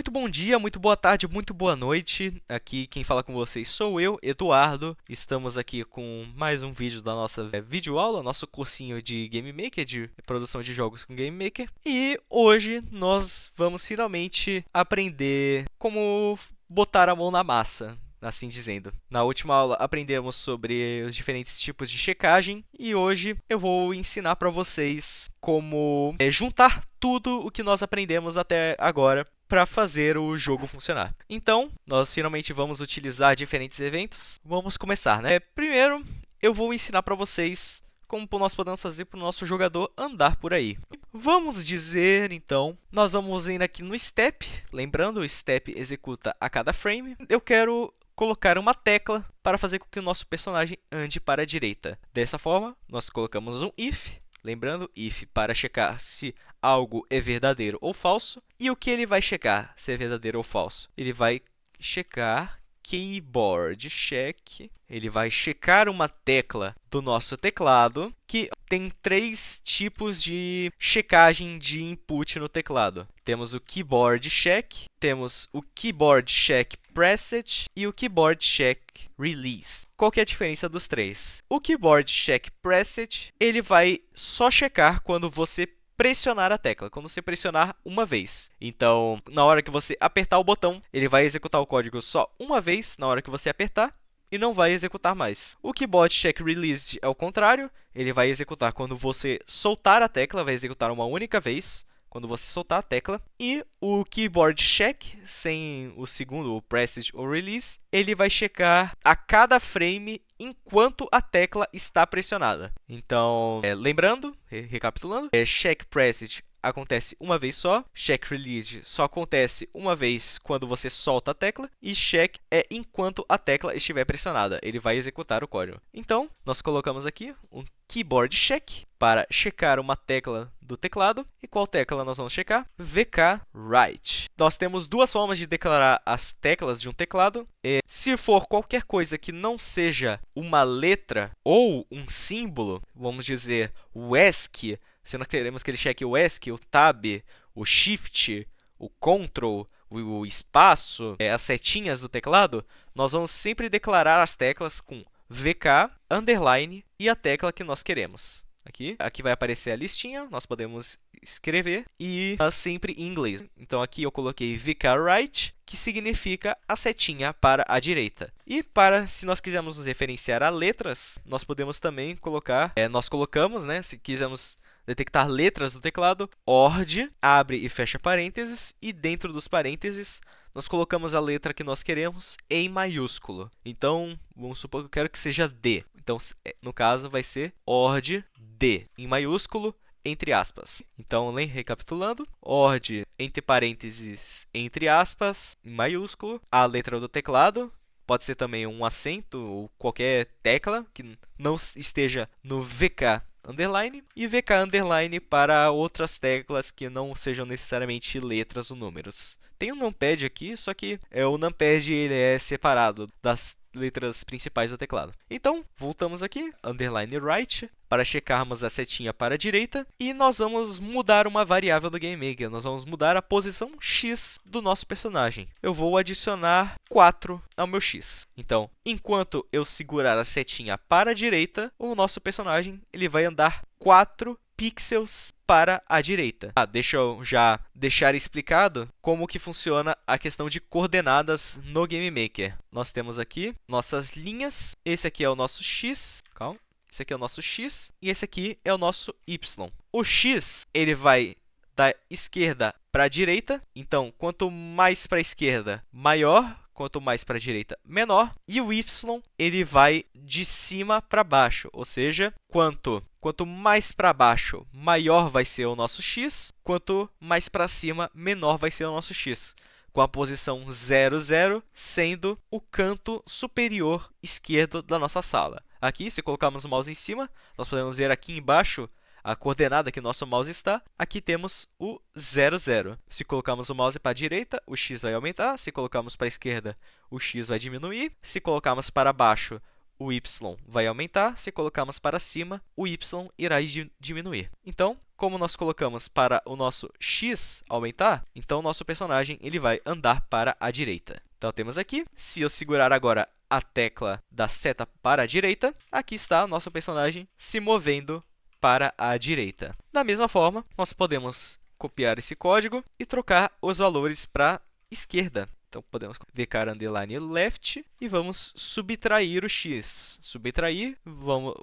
Muito bom dia, muito boa tarde, muito boa noite. Aqui quem fala com vocês sou eu, Eduardo. Estamos aqui com mais um vídeo da nossa videoaula, nosso cursinho de Game Maker, de produção de jogos com Game Maker. E hoje nós vamos finalmente aprender como botar a mão na massa, assim dizendo. Na última aula aprendemos sobre os diferentes tipos de checagem e hoje eu vou ensinar para vocês como juntar tudo o que nós aprendemos até agora para fazer o jogo funcionar. Então, nós finalmente vamos utilizar diferentes eventos. Vamos começar, né? Primeiro, eu vou ensinar para vocês como nós podemos fazer para o nosso jogador andar por aí. Vamos dizer, então, nós vamos ir aqui no Step. Lembrando, o Step executa a cada frame. Eu quero colocar uma tecla para fazer com que o nosso personagem ande para a direita. Dessa forma, nós colocamos um if. Lembrando, if para checar se algo é verdadeiro ou falso. E o que ele vai checar se é verdadeiro ou falso? Ele vai checar keyboard check. Ele vai checar uma tecla do nosso teclado que tem 3 tipos de checagem de input no teclado. Temos o keyboard check, temos o keyboard check preset e o keyboard check release. Qual que é a diferença dos três? O keyboard check preset, ele vai só checar quando você pressionar a tecla, quando você pressionar uma vez. Então, na hora que você apertar o botão, ele vai executar o código só uma vez na hora que você apertar e não vai executar mais. O keyboard check release é o contrário, ele vai executar quando você soltar a tecla, vai executar uma única vez quando você soltar a tecla. E o keyboard check, sem o segundo, o preset ou release, ele vai checar a cada frame enquanto a tecla está pressionada. Então, lembrando, recapitulando, check preset acontece uma vez só, check release só acontece uma vez quando você solta a tecla, e check é enquanto a tecla estiver pressionada, ele vai executar o código. Então, nós colocamos aqui um keyboard check para checar uma tecla do teclado. E qual tecla nós vamos checar? VK write. Nós temos duas formas de declarar as teclas de um teclado. Se for qualquer coisa que não seja uma letra ou um símbolo, vamos dizer o ESC, se nós queremos que ele cheque o ESC, o Tab, o Shift, o Ctrl, o espaço, as setinhas do teclado, nós vamos sempre declarar as teclas com VK, underline e a tecla que nós queremos. Aqui vai aparecer a listinha, nós podemos escrever e sempre em inglês. Então, aqui eu coloquei VK right, que significa a setinha para a direita. E se nós quisermos nos referenciar a letras, nós podemos também colocar, nós colocamos, né, se quisermos detectar letras do teclado, ORD, abre e fecha parênteses, e dentro dos parênteses, nós colocamos a letra que nós queremos em maiúsculo. Então, vamos supor que eu quero que seja D. Então, no caso, vai ser ORD D, em maiúsculo, entre aspas. Então, recapitulando, ORD, entre parênteses, entre aspas, em maiúsculo, a letra do teclado. Pode ser também um acento ou qualquer tecla que não esteja no VK underline, e VK underline para outras teclas que não sejam necessariamente letras ou números. Tem um numpad aqui, só que o numpad ele é separado das letras principais do teclado. Então, voltamos aqui, underline right, para checarmos a setinha para a direita, e nós vamos mudar uma variável do GameMaker. Nós vamos mudar a posição X do nosso personagem. Eu vou adicionar 4 ao meu X. Então, enquanto eu segurar a setinha para a direita, o nosso personagem ele vai andar 4 pixels para a direita. Deixa eu já deixar explicado como que funciona a questão de coordenadas no GameMaker. Nós temos aqui nossas linhas. Esse aqui é o nosso X. Calma. Esse aqui é o nosso X e esse aqui é o nosso Y. O X ele vai da esquerda para a direita. Então, quanto mais para a esquerda, maior. Quanto mais para a direita, menor. E o Y ele vai de cima para baixo, ou seja, quanto mais para baixo, maior vai ser o nosso X. Quanto mais para cima, menor vai ser o nosso X. Com a posição 0, 0 sendo o canto superior esquerdo da nossa sala. Aqui, se colocarmos o mouse em cima, nós podemos ver aqui embaixo a coordenada que nosso mouse está. Aqui temos o 0, 0. Se colocarmos o mouse para a direita, o X vai aumentar. Se colocarmos para a esquerda, o X vai diminuir. Se colocarmos para baixo, o Y vai aumentar. Se colocarmos para cima, o Y irá diminuir. Então, como nós colocamos para o nosso X aumentar, então o nosso personagem ele vai andar para a direita. Então temos aqui, se eu segurar agora a tecla da seta para a direita, aqui está o nosso personagem se movendo para a direita. Da mesma forma, nós podemos copiar esse código e trocar os valores para a esquerda. Então, podemos vk underline left e vamos subtrair o x. Subtrair,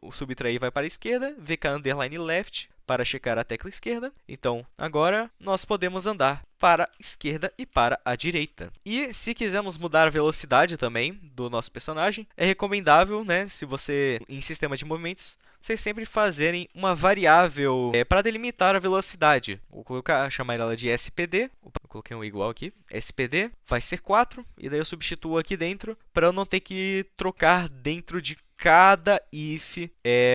o subtrair vai para a esquerda, vk underline left para checar a tecla esquerda. Então, agora, nós podemos andar para a esquerda e para a direita. E, se quisermos mudar a velocidade também do nosso personagem, é recomendável, né, se você, em sistema de movimentos, vocês sempre fazerem uma variável para delimitar a velocidade. Vou chamar ela de SPD. Opa, eu coloquei um igual aqui. SPD vai ser 4, e daí eu substituo aqui dentro para eu não ter que trocar dentro de cada if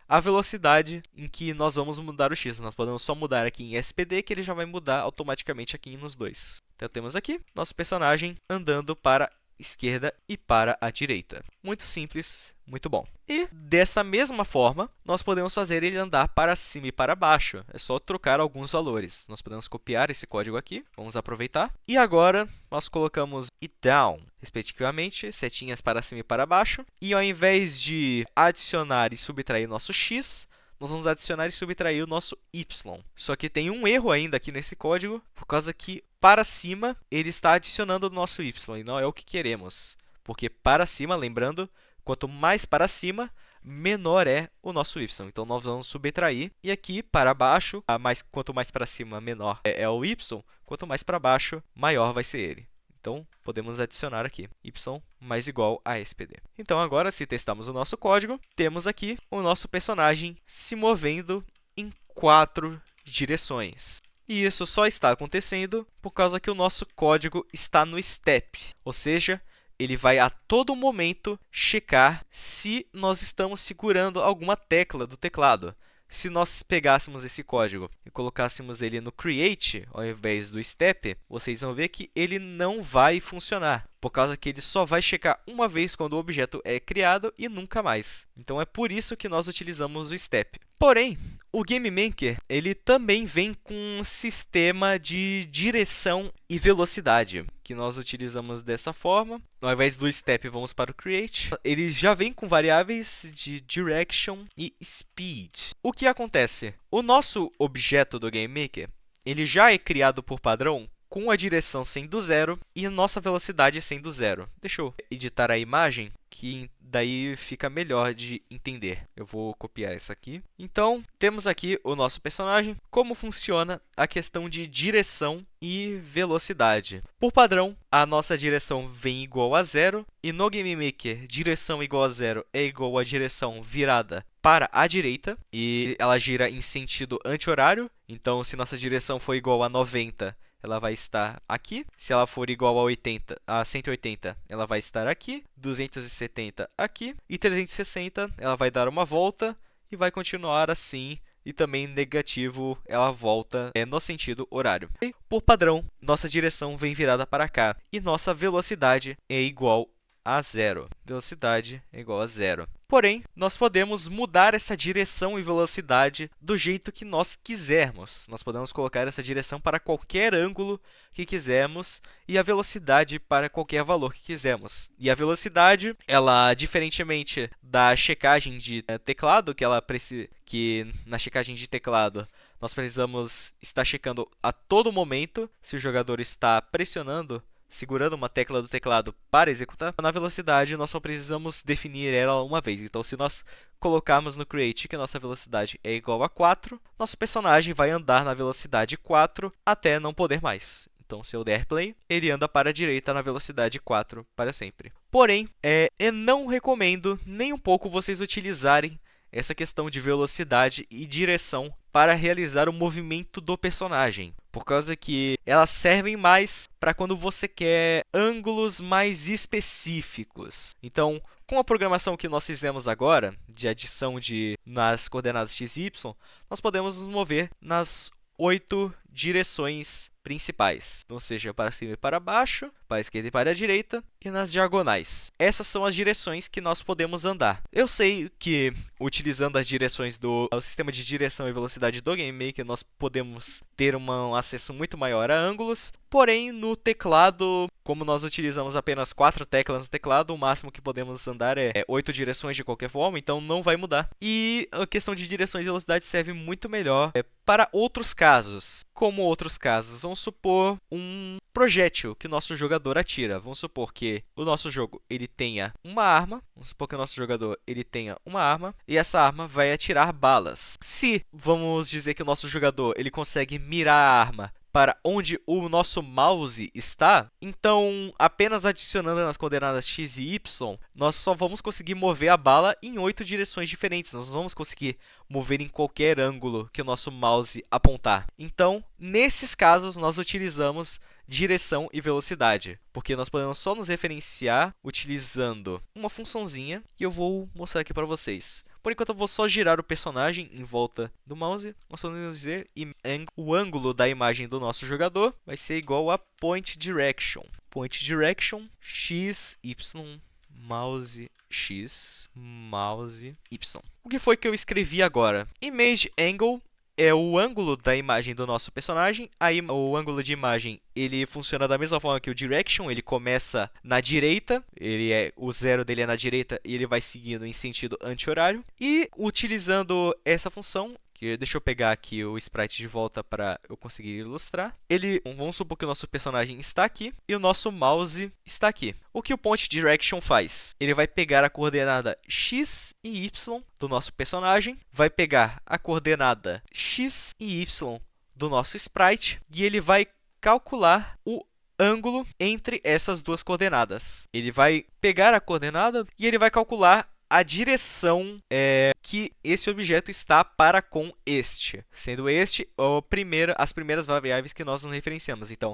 a velocidade em que nós vamos mudar o x. Nós podemos só mudar aqui em SPD, que ele já vai mudar automaticamente aqui nos dois. Então, temos aqui nosso personagem andando para a esquerda e para a direita. Muito simples, muito bom. E, dessa mesma forma, nós podemos fazer ele andar para cima e para baixo. É só trocar alguns valores. Nós podemos copiar esse código aqui. Vamos aproveitar. E agora, nós colocamos it down, respectivamente, setinhas para cima e para baixo. E, ao invés de adicionar e subtrair nosso x, nós vamos adicionar e subtrair o nosso y. Só que tem um erro ainda aqui nesse código, por causa que para cima ele está adicionando o nosso y, e não é o que queremos. Porque para cima, lembrando, quanto mais para cima, menor é o nosso y. Então, nós vamos subtrair. E aqui, para baixo, quanto mais para cima, menor é o y. Quanto mais para baixo, maior vai ser ele. Então, podemos adicionar aqui y mais igual a SPD. Então, agora, se testarmos o nosso código, temos aqui o nosso personagem se movendo em 4 direções. E isso só está acontecendo por causa que o nosso código está no step, ou seja, ele vai a todo momento checar se nós estamos segurando alguma tecla do teclado. Se nós pegássemos esse código e colocássemos ele no create, ao invés do step, vocês vão ver que ele não vai funcionar, por causa que ele só vai checar uma vez quando o objeto é criado e nunca mais. Então, é por isso que nós utilizamos o step. Porém, o GameMaker ele também vem com um sistema de direção e velocidade, que nós utilizamos dessa forma. Ao invés do step, vamos para o create. Ele já vem com variáveis de direction e speed. O que acontece? O nosso objeto do GameMaker ele já é criado por padrão com a direção sendo 0 e a nossa velocidade sendo 0. Deixa eu editar a imagem, que daí fica melhor de entender. Eu vou copiar essa aqui. Então, temos aqui o nosso personagem. Como funciona a questão de direção e velocidade? Por padrão, a nossa direção vem igual a 0. E no GameMaker, direção igual a 0 é igual a direção virada para a direita. E ela gira em sentido anti-horário. Então, se nossa direção for igual a 90, ela vai estar aqui. Se ela for igual a 180, ela vai estar aqui. 270 aqui. E 360, ela vai dar uma volta e vai continuar assim. E também negativo, ela volta no sentido horário. E, por padrão, nossa direção vem virada para cá. E nossa velocidade é igual a 0. Velocidade é igual a 0. Porém, nós podemos mudar essa direção e velocidade do jeito que nós quisermos. Nós podemos colocar essa direção para qualquer ângulo que quisermos e a velocidade para qualquer valor que quisermos. E a velocidade, ela, diferentemente da checagem de teclado, que na checagem de teclado nós precisamos estar checando a todo momento se o jogador está pressionando, segurando uma tecla do teclado para executar. Na velocidade, nós só precisamos definir ela uma vez. Então, se nós colocarmos no create que a nossa velocidade é igual a 4, nosso personagem vai andar na velocidade 4 até não poder mais. Então, se eu der play, ele anda para a direita na velocidade 4 para sempre. Porém, eu não recomendo nem um pouco vocês utilizarem essa questão de velocidade e direção para realizar o movimento do personagem, por causa que elas servem mais para quando você quer ângulos mais específicos. Então, com a programação que nós fizemos agora, de adição nas coordenadas x e y, nós podemos nos mover nas 8 direções principais, ou seja, para cima e para baixo, para a esquerda e para a direita, e nas diagonais. Essas são as direções que nós podemos andar. Eu sei que, utilizando as direções do sistema de direção e velocidade do Game Maker, nós podemos ter um acesso muito maior a ângulos, porém, no teclado, como nós utilizamos apenas 4 teclas no teclado, o máximo que podemos andar é 8 direções de qualquer forma, então não vai mudar. E a questão de direções e velocidade serve muito melhor para outros casos. Como outros casos? Vamos supor um projétil que o nosso jogador atira. Vamos supor que o nosso jogo ele tenha uma arma. Vamos supor que o nosso jogador ele tenha uma arma e essa arma vai atirar balas. Se vamos dizer que o nosso jogador ele consegue mirar a arma para onde o nosso mouse está, então apenas adicionando nas coordenadas x e y, nós só vamos conseguir mover a bala em 8 direções diferentes. Nós não vamos conseguir mover em qualquer ângulo que o nosso mouse apontar. Então, nesses casos, nós utilizamos direção e velocidade, porque nós podemos só nos referenciar utilizando uma funçãozinha que eu vou mostrar aqui para vocês. Por enquanto, eu vou só girar o personagem em volta do mouse. Nós podemos dizer o ângulo da imagem do nosso jogador vai ser igual a point direction. Point direction, x, y, mouse, x, mouse, y. O que foi que eu escrevi agora? Image angle é o ângulo da imagem do nosso personagem. Aí, o ângulo de imagem ele funciona da mesma forma que o direction. Ele começa na direita, o zero dele é na direita e ele vai seguindo em sentido anti-horário. E utilizando essa função, deixa eu pegar aqui o sprite de volta para eu conseguir ilustrar. Vamos supor que o nosso personagem está aqui e o nosso mouse está aqui. O que o point direction faz? Ele vai pegar a coordenada x e y do nosso personagem, vai pegar a coordenada x e y do nosso sprite e ele vai calcular o ângulo entre essas duas coordenadas. Ele vai pegar a coordenada e ele vai calcular a direção que esse objeto está para com este, sendo este as primeiras variáveis que nós nos referenciamos. Então,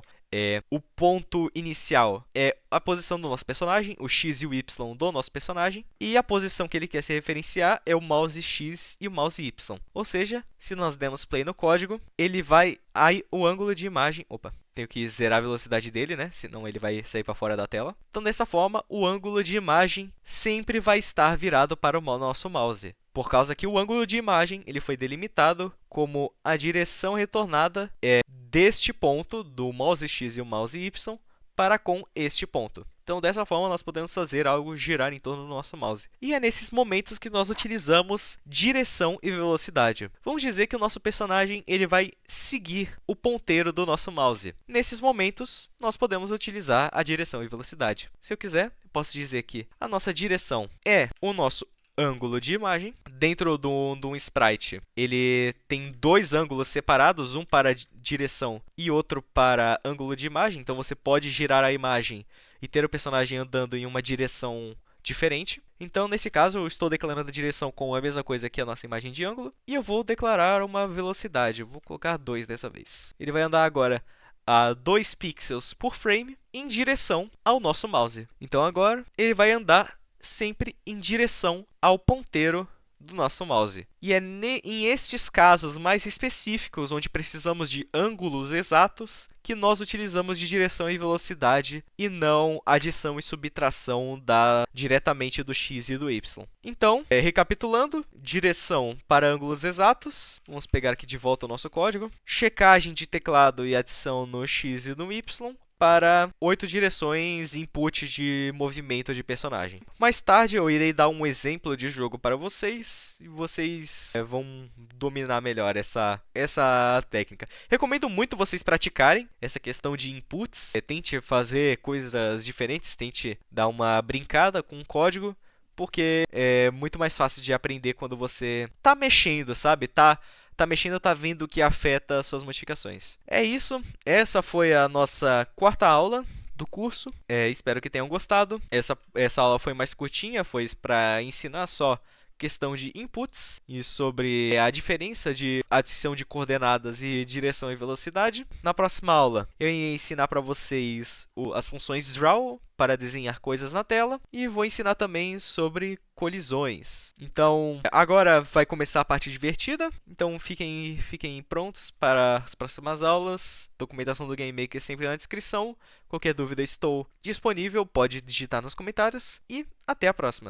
o ponto inicial é a posição do nosso personagem, o x e o y do nosso personagem, e a posição que ele quer se referenciar é o mouse x e o mouse y. Ou seja, se nós demos play no código, ele vai aí o ângulo de imagem, tenho que zerar a velocidade dele, né? Senão ele vai sair para fora da tela. Então, dessa forma, o ângulo de imagem sempre vai estar virado para o nosso mouse. Por causa que o ângulo de imagem ele foi delimitado como a direção retornada deste ponto, do mouse X e o mouse Y, para com este ponto. Então, dessa forma, nós podemos fazer algo girar em torno do nosso mouse. E é nesses momentos que nós utilizamos direção e velocidade. Vamos dizer que o nosso personagem ele vai seguir o ponteiro do nosso mouse. Nesses momentos, nós podemos utilizar a direção e velocidade. Se eu quiser, eu posso dizer que a nossa direção é o nosso ângulo de imagem. Dentro de um sprite, ele tem dois ângulos separados, um para direção e outro para ângulo de imagem. Então, você pode girar a imagem e ter o personagem andando em uma direção diferente. Então, nesse caso, eu estou declarando a direção com a mesma coisa que a nossa imagem de ângulo. E eu vou declarar uma velocidade. Eu vou colocar 2 dessa vez. Ele vai andar agora a 2 pixels por frame em direção ao nosso mouse. Então, agora, ele vai andar sempre em direção ao ponteiro do nosso mouse. E é em estes casos mais específicos, onde precisamos de ângulos exatos, que nós utilizamos de direção e velocidade e não adição e subtração diretamente do x e do y. Então, recapitulando, direção para ângulos exatos. Vamos pegar aqui de volta o nosso código. Checagem de teclado e adição no x e no y. Para 8 direções input de movimento de personagem. Mais tarde eu irei dar um exemplo de jogo para vocês e vocês vão dominar melhor essa técnica. Recomendo muito vocês praticarem essa questão de inputs. Tente fazer coisas diferentes, tente dar uma brincada com o código, porque é muito mais fácil de aprender quando você está mexendo, sabe? Tá mexendo, tá vendo o que afeta suas modificações. É isso. Essa foi a nossa 4ª aula do curso. Espero que tenham gostado. Essa aula foi mais curtinha, foi para ensinar só questão de inputs e sobre a diferença de adição de coordenadas e direção e velocidade. Na próxima aula, eu irei ensinar para vocês as funções draw para desenhar coisas na tela e vou ensinar também sobre colisões. Então, agora vai começar a parte divertida. Então, fiquem prontos para as próximas aulas. Documentação do Game Maker sempre na descrição. Qualquer dúvida, estou disponível. Pode digitar nos comentários. E até a próxima!